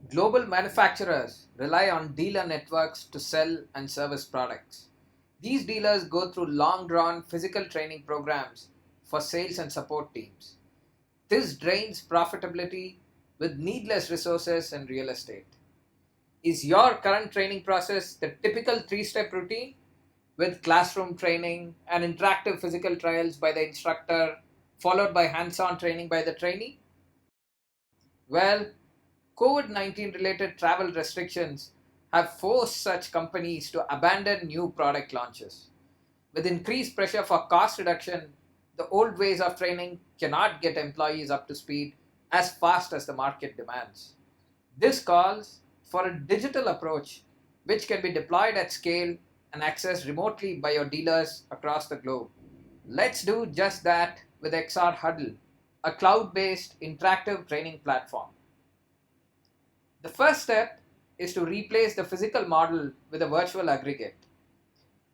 Global manufacturers rely on dealer networks to sell and service products. These dealers go through long drawn physical training programs for sales and support teams. This drains profitability with needless resources and real estate. Is your current training process the typical three-step routine with classroom training and interactive physical trials by the instructor, followed by hands on training by the trainee? Well, COVID 19 related travel restrictions have forced such companies to abandon new product launches. With increased pressure for cost reduction, the old ways of training cannot get employees up to speed as fast as the market demands. This calls for a digital approach which can be deployed at scale and accessed remotely by your dealers across the globe. Let's do just that with Exxar Huddle, a cloud based interactive training platform. The first step is to replace the physical model with a virtual aggregate.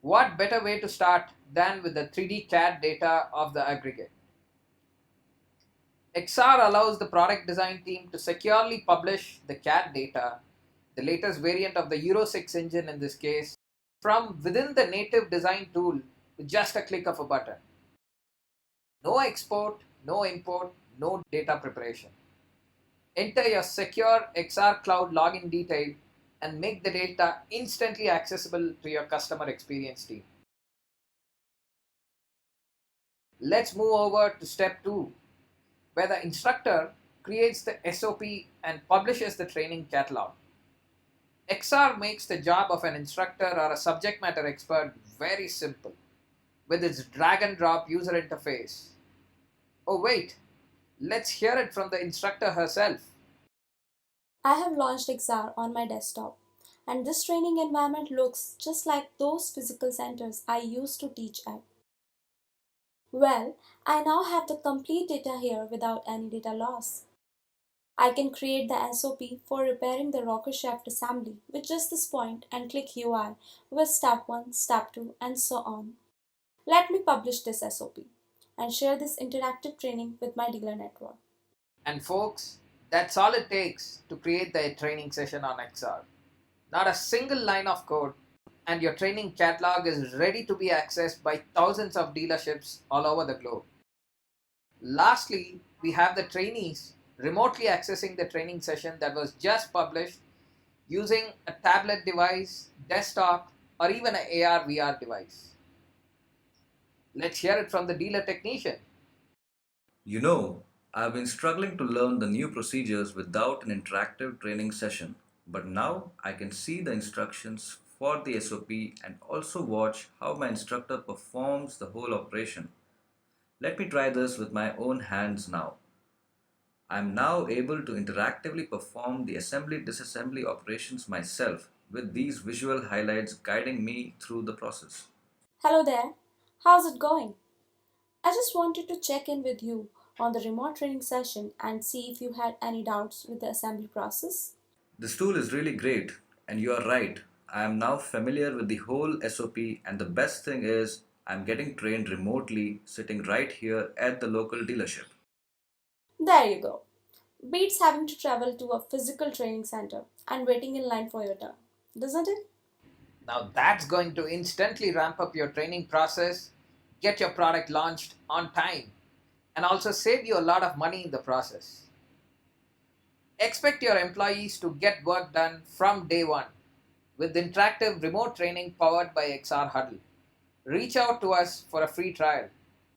What better way to start than with the 3D CAD data of the aggregate? XR allows the product design team to securely publish the CAD data, the latest variant of the Euro 6 engine in this case, from within the native design tool with just a click of a button. No export, no import, no data preparation. Enter your secure XR Cloud login detail and make the data instantly accessible to your customer experience team. Let's move over to step 2, where the instructor creates the SOP and publishes the training catalog. XR makes the job of an instructor or a subject matter expert very simple with its drag and drop user interface. Oh, wait, let's hear it from the instructor herself. I have launched Exxar on my desktop, and this training environment looks just like those physical centers I used to teach at. Well, I now have the complete data here without any data loss. I can create the SOP for repairing the rocker shaft assembly with just this point and click UI with step 1, step 2, and so on. Let me publish this SOP and share this interactive training with my dealer network. And folks, that's all it takes to create the training session on XR. Not a single line of code, and your training catalog is ready to be accessed by thousands of dealerships all over the globe. Lastly, we have the trainees remotely accessing the training session that was just published using a tablet device, desktop, or even an AR VR device. Let's hear it from the dealer technician. You know, I've been struggling to learn the new procedures without an interactive training session, but now I can see the instructions for the SOP and also watch how my instructor performs the whole operation. Let me try this with my own hands now. I'm now able to interactively perform the assembly disassembly operations myself with these visual highlights guiding me through the process. Hello there, how's it going? I just wanted to check in with you on the remote training session and see if you had any doubts with the assembly process. This tool is really great, and you are right. I am now familiar with the whole SOP, and the best thing is I'm getting trained remotely sitting right here at the local dealership. There you go. Beats having to travel to a physical training center and waiting in line for your turn, doesn't it? Now that's going to instantly ramp up your training process, get your product launched on time, and also save you a lot of money in the process. Expect your employees to get work done from day one with interactive remote training powered by XR Huddle. Reach out to us for a free trial.